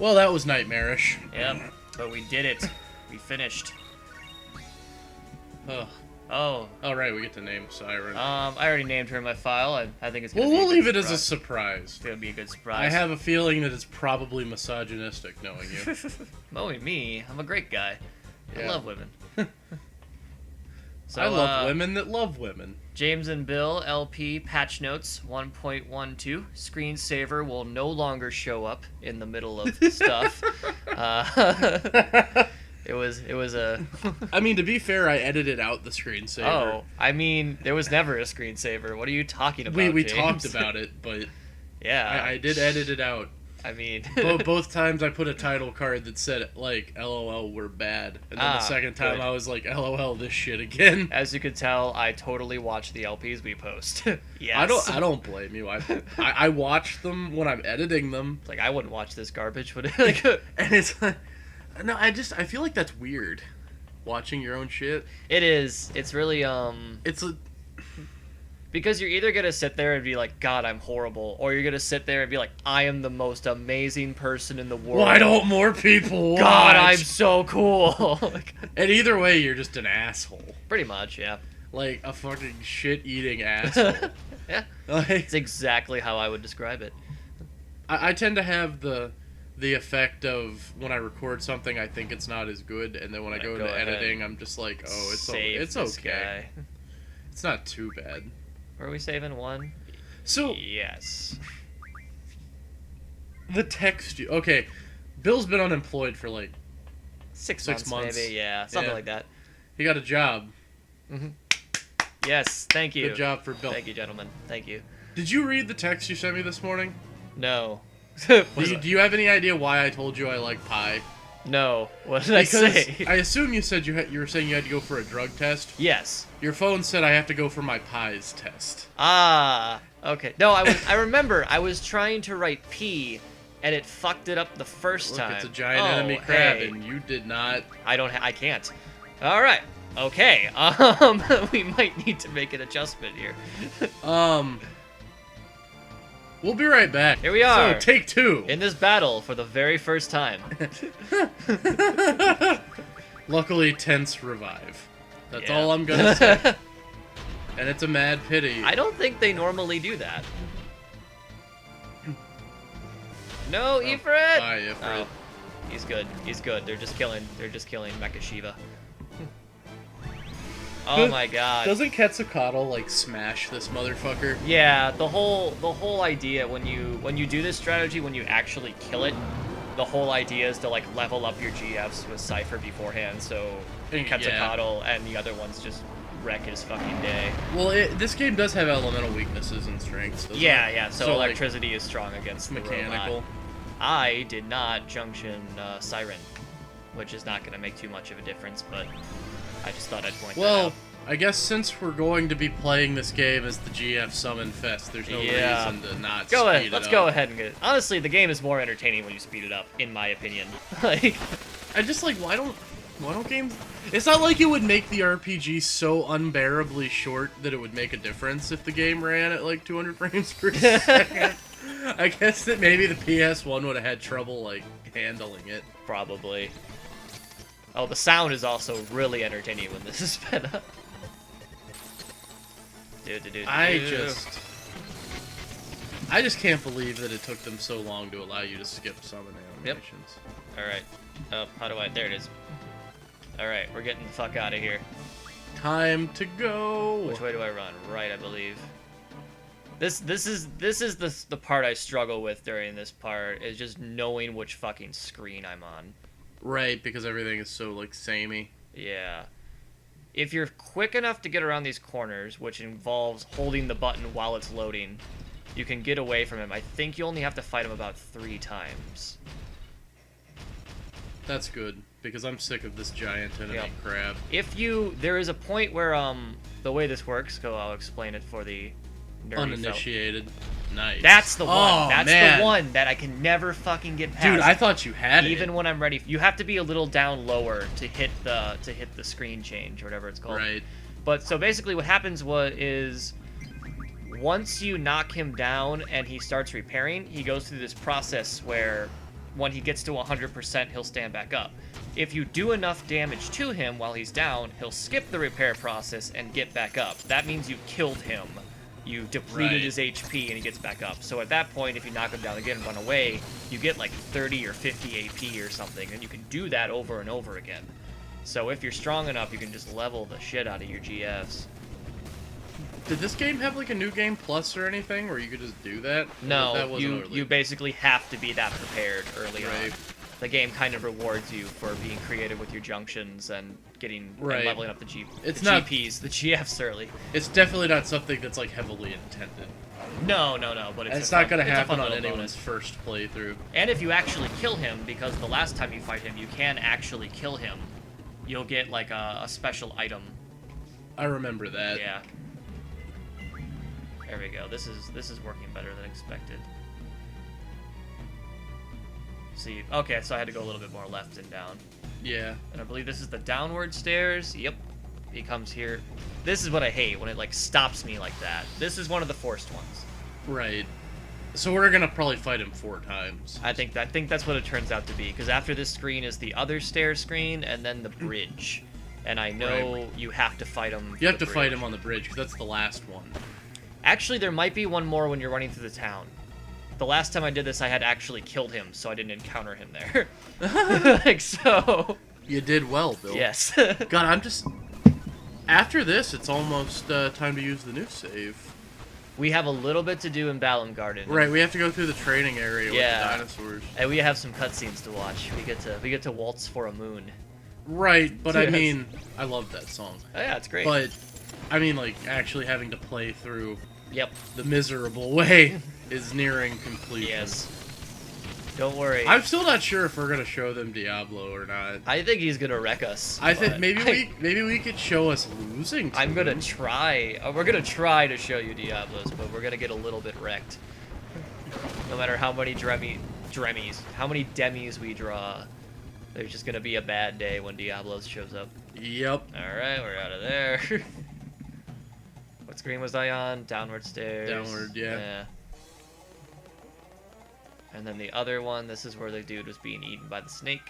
Well, that was nightmarish. Yep, but we did it. We finished. Oh. Oh. All right, we get to name Siren. I already named her in my file. I think it's gonna Well, be we'll leave it as a surprise. It's gonna be a good surprise. I have a feeling that it's probably misogynistic, knowing you. Knowing me, I'm a great guy. I Yeah. love women. So, I love women that love women. James and Bill LP patch notes 1.12 screensaver will no longer show up in the middle of stuff. It was a. I mean, to be fair, I edited out the screensaver. Oh, I mean, there was never a screensaver. What are you talking about? We James? talked about it, but yeah, I did edit it out. I mean, both times I put a title card that said like "LOL, we're bad," and then the second time good. I was like "LOL, this shit again." As you could tell, I totally watch the LPs we post. Yes. I don't blame you. I watch them when I'm editing them. Like, I wouldn't watch this garbage, would it? And it's like, no, I feel like that's weird. Watching your own shit. It is. It's really It's a. Because you're either gonna sit there and be like, God, I'm horrible, or you're gonna sit there and be like, I am the most amazing person in the world. Why don't more people watch? God, I'm so cool. And either way, you're just an asshole. Pretty much, yeah. Like a fucking shit-eating asshole. Yeah. Like, It's exactly how I would describe it. I tend to have the effect of when I record something, I think it's not as good, and then when I go into editing, I'm just like, oh, it's okay. Guy. It's not too bad. Were we saving one? So Yes. the text. Okay, Bill's been unemployed for like 6 months. maybe, yeah. Something Yeah. like that. He got a job. Mm-hmm. Yes, thank you. Good job for Bill. Thank you, gentlemen. Thank you. Did you read the text you sent me this morning? No. Do you have any idea why I told you I like pie? No. What did I say? I assume you said you were saying you had to go for a drug test. Yes. Your phone said I have to go for my pies test. Ah, okay. No, I remember. I was trying to write P, and it fucked it up the first Look, time. it's a giant enemy crab, and you did not. I can't. All right. Okay. We might need to make an adjustment here. We'll be right back. Here we are. So, take two. In this battle for the very first time. Luckily, tense revive. That's Yeah. all I'm gonna say. And it's a mad pity. I don't think they normally do that. No, Ifrit. Bye, Ifrit. Oh, he's good. He's good. They're just killing Mecha Shiva. Oh my god. Doesn't Quetzalcoatl like smash this motherfucker? Yeah, the whole idea when you do this strategy, when you actually kill it, the whole idea is to like level up your GFs with Cypher beforehand, so Quetzalcoatl and the other ones just wreck his fucking day. Well, this game does have elemental weaknesses and strengths. Doesn't it? Yeah. So like, electricity is strong against the mechanical. robot. I did not junction Siren, which is not going to make too much of a difference, but I just thought I'd point that out. Well, I guess since we're going to be playing this game as the GF Summon Fest, there's no reason to not speed it up. Let's go ahead and get it. Honestly, the game is more entertaining when you speed it up, in my opinion. Like, I just like, why don't games... It's not like it would make the RPG so unbearably short that it would make a difference if the game ran at like 200 frames per second. I guess that maybe the PS1 would have had trouble like handling it. Probably. Oh, the sound is also really entertaining when this is sped up. I just can't believe that it took them so long to allow you to skip summon animations. Yep. Alright. Oh, how do I... There it is. Alright, we're getting the fuck out of here. Time to go! Which way do I run? Right, I believe. This is the part I struggle with during this part, is just knowing which fucking screen I'm on. Right, because everything is so, like, samey. Yeah. If you're quick enough to get around these corners, which involves holding the button while it's loading, you can get away from him. I think you only have to fight him about 3 times. That's good, because I'm sick of this giant enemy Yep. crab. There is a point where, the way this works, so I'll explain it for the nerdy Uninitiated. Nice. That's the one. Oh, That's man. the one that I can never fucking get past. Dude, I thought you had it. Even when I'm ready. You have to be a little down lower to hit the screen change or whatever it's called. Right. But so basically what happens is once you knock him down and he starts repairing, he goes through this process where when he gets to 100%, he'll stand back up. If you do enough damage to him while he's down, he'll skip the repair process and get back up. That means you killed him. You depleted his HP and he gets back up. So at that point, if you knock him down again and run away, you get like 30 or 50 AP or something, and you can do that over and over again. So if you're strong enough, you can just level the shit out of your GFs. Did this game have like a new game plus or anything where you could just do that? No, you basically have to be that prepared early on. The game kind of rewards you for being creative with your junctions and getting and leveling up the GPs, the GFs early. It's definitely not something that's like heavily intended. No, but it's not going to happen on anyone's first playthrough. And if you actually kill him, because the last time you fight him, you can actually kill him, you'll get like a special item. I remember that. Yeah. There we go. This is working better than expected. See, okay, so I had to go a little bit more left and down. Yeah. And I believe this is the downward stairs. Yep. He comes here. This is what I hate, when it like stops me like that. This is one of the forced ones. Right. So we're gonna probably fight him 4 times. I think that's what it turns out to be, because after this screen is the other stair screen and then the bridge. And I know you have to fight him. You have to fight him on the bridge, because that's the last one. Actually, there might be one more when you're running through the town. The last time I did this, I had actually killed him, so I didn't encounter him there. Like, so... You did well, Bill. Yes. God, I'm just... After this, it's almost time to use the new save. We have a little bit to do in Balam Garden. Right, we have to go through the training area with the dinosaurs. And we have some cutscenes to watch. We get to waltz for a moon. Right, but I mean, I love that song. Oh, yeah, it's great. But, I mean, like, actually having to play through the miserable way is nearing completion. Yes. Don't worry. I'm still not sure if we're gonna show them Diablo or not. I think he's gonna wreck us. I think maybe we could show us losing. I'm gonna try. We're gonna try to show you Diablos, but we're gonna get a little bit wrecked. No matter how many how many demis we draw, there's just gonna be a bad day when Diablos shows up. Yep. All right, we're out of there. What screen was I on? Downward stairs. Downward, yeah. And then the other one, this is where the dude was being eaten by the snake.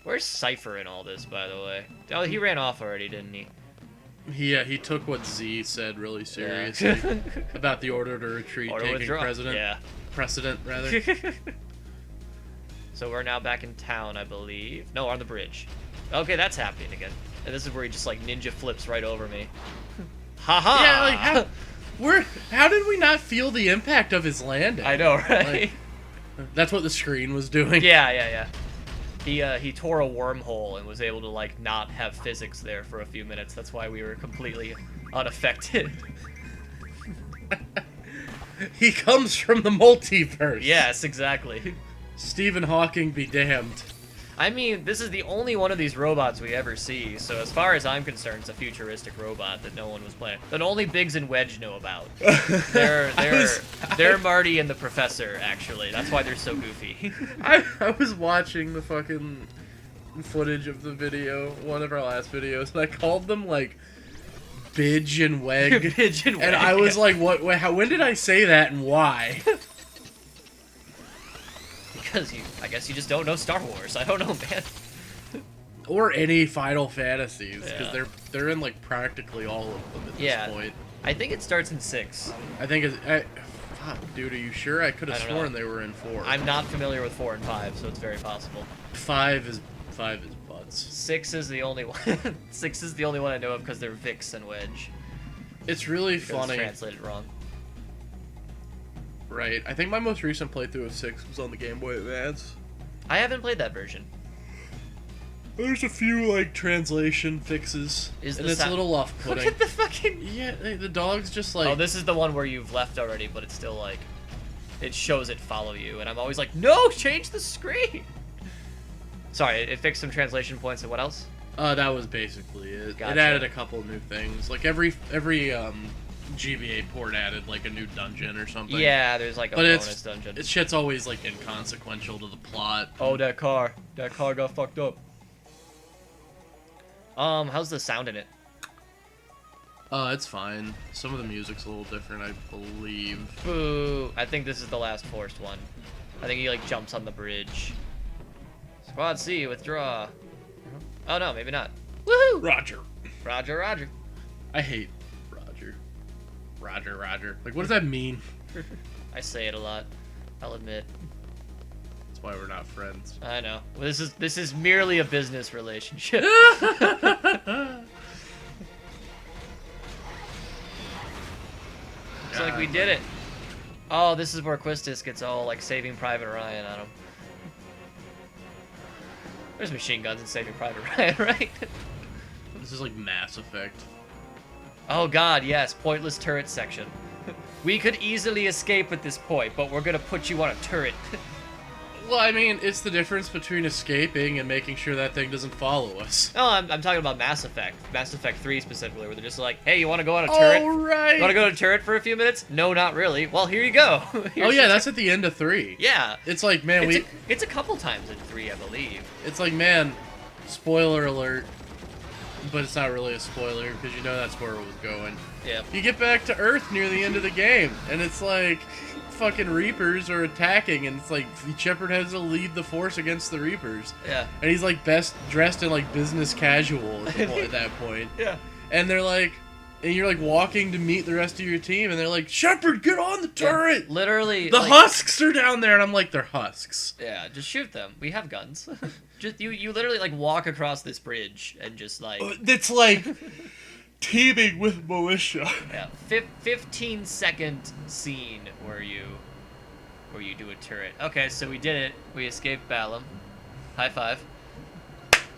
Where's Cypher in all this, by the way? Oh, he ran off already, didn't he? Yeah, he took what Z said really seriously about the order to retreat taking precedent, rather. So we're now back in town, I believe. No, on the bridge. Okay, that's happening again. And this is where he just like ninja flips right over me. Haha! Yeah, like how did we not feel the impact of his landing? I know, right? Like, that's what the screen was doing. Yeah. He tore a wormhole and was able to like not have physics there for a few minutes. That's why we were completely unaffected. He comes from the multiverse. Yes, exactly. Stephen Hawking be damned. I mean, this is the only one of these robots we ever see, so as far as I'm concerned, it's a futuristic robot that no one was playing. That only Biggs and Wedge know about. They're Marty and the Professor, actually. That's why they're so goofy. I was watching the fucking footage of the video, one of our last videos, and I called them, like, Bidge and Weg. Bidge and Weg. And I was like, when did I say that and why? Because I guess you just don't know Star Wars. I don't know, man. Or any Final Fantasies, because they're in like practically all of them at this point. I think it starts in 6. I think it's. Fuck, dude, are you sure? I could have sworn they were in 4. I'm not familiar with 4 and 5, so it's very possible. 5 is butts. 6 is the only one. 6 is the only one I know of because they're Vix and Wedge. It's really funny. It's translated wrong. Right. I think my most recent playthrough of 6 was on the Game Boy Advance. I haven't played that version. There's a few, like, translation fixes. And it's a little off-putting. Look at the fucking... Yeah, the dog's just like... Oh, this is the one where you've left already, but it's still, like... It shows it follow you, and I'm always like, no, change the screen! Sorry, it fixed some translation points, and what else? That was basically it. Gotcha. It added a couple new things. Like, every GBA port added like a new dungeon or something. Yeah, there's like a bonus dungeon. It's shit's always like inconsequential to the plot. Oh, that car got fucked up. How's the sound in it? It's fine. Some of the music's a little different, I believe. Boo! I think this is the last forced one. I think he like jumps on the bridge. Squad C, withdraw. Oh no, maybe not. Woohoo! Roger. Roger, Roger. I hate Roger. Roger, Roger. Like, what does that mean? I say it a lot. I'll admit. That's why we're not friends. I know. Well, this is merely a business relationship. Looks like we did it. Oh, this is where Quistis gets all like Saving Private Ryan on him. There's machine guns in Saving Private Ryan, right? This is like Mass Effect. Oh god, yes, pointless turret section. We could easily escape at this point, but we're gonna put you on a turret. Well, I mean, it's the difference between escaping and making sure that thing doesn't follow us. No, I'm talking about Mass Effect. Mass Effect 3 specifically, where they're just like, hey, you want to go on a turret? Oh, right. You want to go on a turret for a few minutes? No, not really. Well, here you go. Oh, yeah, that's at the end of 3. Yeah. It's like, man, it's a couple times in 3, I believe. It's like, man, spoiler alert. But it's not really a spoiler, because you know that's where it was going. Yeah. You get back to Earth near the end of the game, and it's like... fucking Reapers are attacking, and it's like Shepard has to lead the force against the Reapers. Yeah. And he's like best dressed in like business casual at that point. Yeah. And they're like, and you're like walking to meet the rest of your team, and they're like, Shepard, get on the turret! Yeah, literally. The husks are down there, and I'm like, they're husks. Yeah, just shoot them. We have guns. Just you literally like walk across this bridge and just like. It's like teeming with militia. Yeah, 15-second scene where you do a turret. Okay, so we did it. We escaped Balam. High five.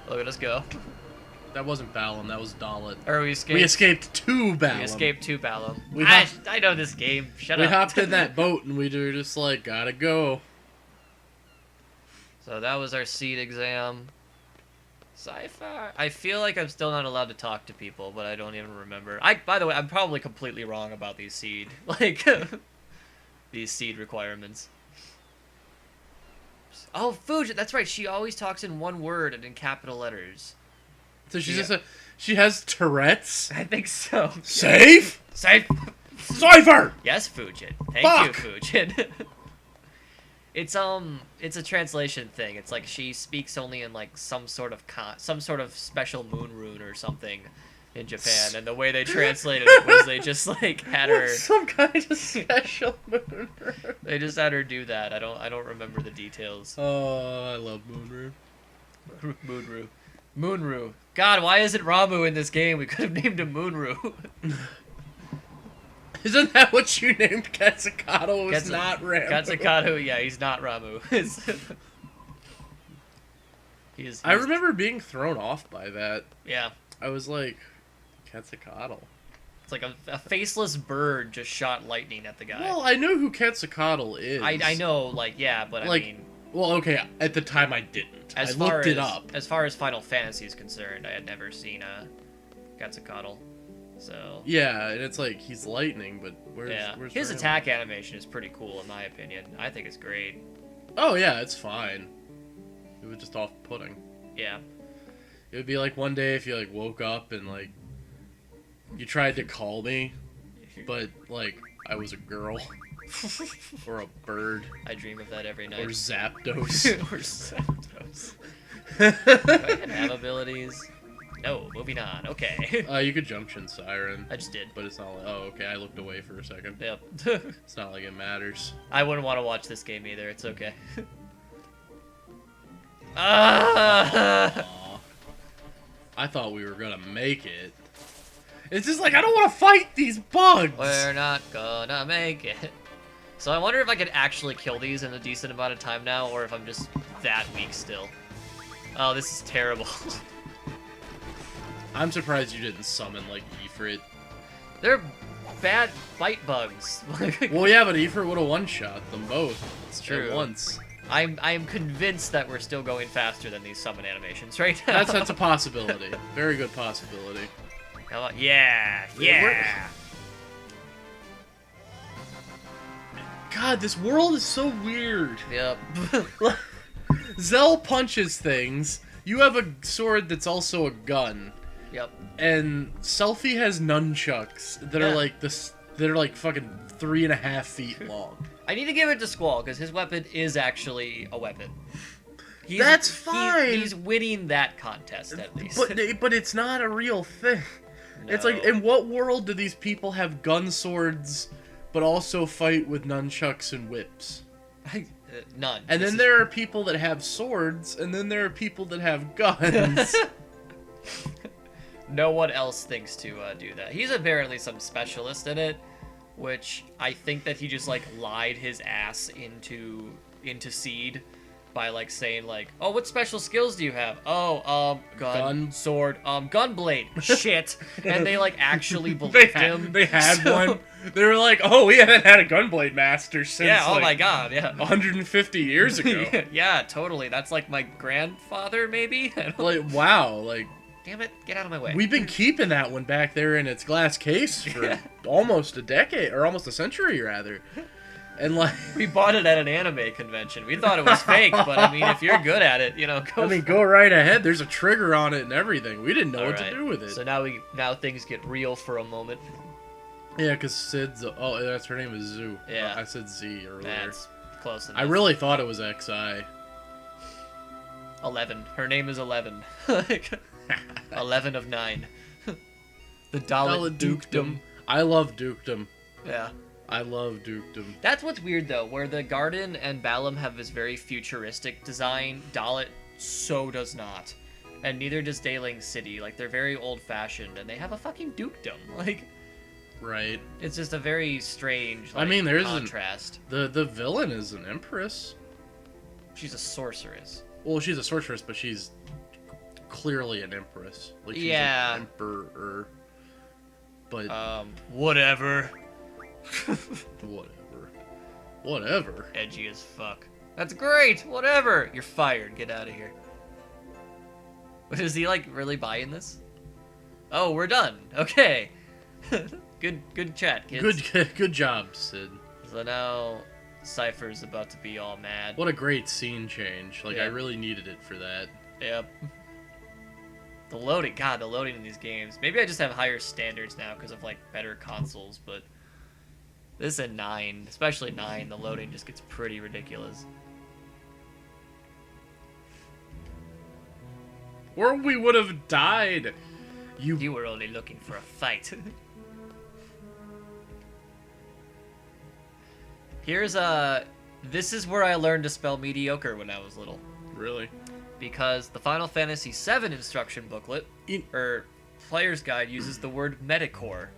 Look at us go. That wasn't Balam, that was Dalit. Or we escaped. We escaped to Balam. We escaped to Balam. We I know this game. Shut up. We hopped in that boat and we were just like, gotta go. So that was our seed exam. Sci-fi. I feel like I'm still not allowed to talk to people, but I don't even remember. By the way, I'm probably completely wrong about these seed, these seed requirements. Oh, Fuji, that's right. She always talks in one word and in capital letters. So she's she has Tourette's? I think so. Safe? Safe. Cipher! Yes, Fujin. Thank Fuck! you, Fujin. It's a translation thing. It's like she speaks only in like some sort of special moon rune or something in Japan, and the way they translated it was they just like had her some kind of special moon rune. They just had her do that. I don't remember the details. Oh, I love moon rune. Moonru. God, why isn't Ramu in this game? We could have named him Moonru. Isn't that what you named Quetzalcoatl? It's not Ramu. Quetzalcoatl, yeah, he's not Ramu. I remember being thrown off by that. Yeah. I was like, Quetzalcoatl. It's like a faceless bird just shot lightning at the guy. Well, I know who Quetzalcoatl is. I know, like, yeah, but like, I mean... Well, okay, at the time I didn't. I looked it up. As far as Final Fantasy is concerned, I had never seen a Quetzalcoatl. So yeah, and it's like he's lightning, but where's his attack animation is pretty cool in my opinion. I think it's great. Oh yeah, it's fine. It was just off-putting. Yeah. It would be like one day if you like woke up and like you tried to call me, but like I was a girl or a bird. I dream of that every night. Or Zapdos. Or Zapdos. Do I have abilities? No, moving on. Okay. You could Junction Siren. I just did. But it's not like... Oh, okay. I looked away for a second. Yep. It's not like it matters. I wouldn't want to watch this game either. It's okay. Ah! I thought we were gonna make it. It's just like, I don't want to fight these bugs! We're not gonna make it. So I wonder if I could actually kill these in a decent amount of time now, or if I'm just that weak still. Oh, this is terrible. I'm surprised you didn't summon, like, Ifrit. They're bad bite bugs. Well, yeah, but Ifrit would have one-shot them both. It's true. At once. I'm convinced that we're still going faster than these summon animations right now. That's a possibility. Very good possibility. Come on. Yeah! Yeah! God, this world is so weird. Yep. Zell punches things. You have a sword that's also a gun. Yep. And Selphie has nunchucks that are like that are like fucking 3.5 feet long. I need to give it to Squall because his weapon is actually a weapon. That's fine. He's winning that contest at least. But it's not a real thing. No. It's like, in what world do these people have gun swords, but also fight with nunchucks and whips? None. And then there are people that have swords, and then there are people that have guns. No one else thinks to do that. He's apparently some specialist in it, which I think that he just like lied his ass into Seed by like saying like, oh, what special skills do you have? Oh, gun, sword, gun blade. Shit. And they like actually believed him. They had one. They were like, oh, we haven't had a gunblade master since oh my god, 150 years ago. Yeah, totally. That's like my grandfather, maybe? Like, wow, like... Damn it, get out of my way. We've been keeping that one back there in its glass case for almost a decade, or almost a century, rather. And like... We bought it at an anime convention. We thought it was fake, but I mean, if you're good at it, you know, go right ahead. There's a trigger on it and everything. We didn't know what to do with it. So now things get real for a moment. Yeah, because Sid's... Oh, that's her name is Zoo. Yeah. I said Z earlier. That's close enough. I really thought it was XI. 11. Her name is 11. 11 of 9. The Dalit Dukedom. I love Dukedom. Yeah. I love Dukedom. That's what's weird, though. Where the Garden and Balam have this very futuristic design, Dalit so does not. And neither does Dayling City. Like, they're very old-fashioned, and they have a fucking dukedom. Like... Right. It's just a very strange, like, I mean, there's contrast. The villain is an empress. She's a sorceress. Well, she's a sorceress, but she's clearly an empress. Like, she's an emperor. But... Whatever. Whatever. Edgy as fuck. That's great! Whatever! You're fired. Get out of here. But is he, like, really buying this? Oh, we're done. Okay. Good chat, kids. Good job, Sid. So now Cypher's about to be all mad. What a great scene change. Like, I really needed it for that. Yep. The loading in these games. Maybe I just have higher standards now because of, like, better consoles, but this at 9, especially 9, the loading just gets pretty ridiculous. Or we would have died. You were only looking for a fight. This is where I learned to spell mediocre when I was little. Really? Because the Final Fantasy VII instruction booklet, or player's guide, uses the word metacore.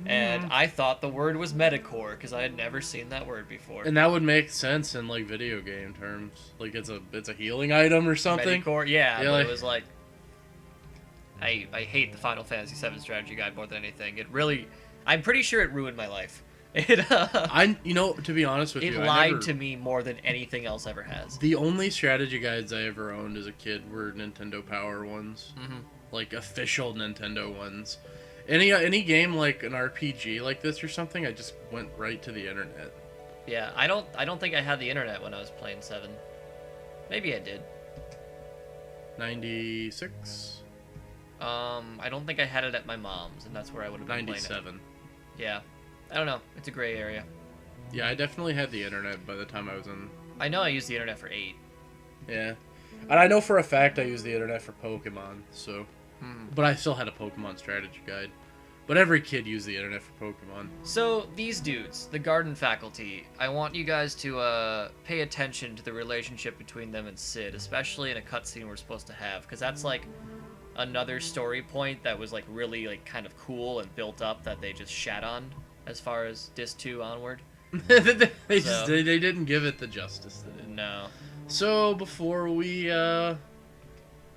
And I thought the word was metacore because I had never seen that word before. And that would make sense in, like, video game terms. Like, it's a healing item or something. Metacore, but like... it was like... I hate the Final Fantasy VII strategy guide more than anything. It really... I'm pretty sure it ruined my life. To be honest with you, it lied to me more than anything else ever has. The only strategy guides I ever owned as a kid were Nintendo Power ones. Mm-hmm. Like, official Nintendo ones. Any game like an RPG like this or something, I just went right to the internet. Yeah, I don't think I had the internet when I was playing 7. Maybe I did. 96? I don't think I had it at my mom's, and that's where I would have been 97. playing it. Yeah. I don't know. It's a gray area. Yeah, I definitely had the internet by the time I was in... I know I used the internet for 8. Yeah. And I know for a fact I used the internet for Pokemon, so... But I still had a Pokemon strategy guide. But every kid used the internet for Pokemon. So, these dudes, the Garden faculty, I want you guys to pay attention to the relationship between them and Sid, especially in a cutscene we're supposed to have, because that's, like, another story point that was, like, really, like, kind of cool and built up that they just shat on as far as Disc 2 onward. they didn't give it the justice that it... No. So, before we,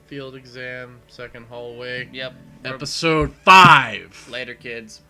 field exam, second hallway. Yep. Episode 5! Later, kids.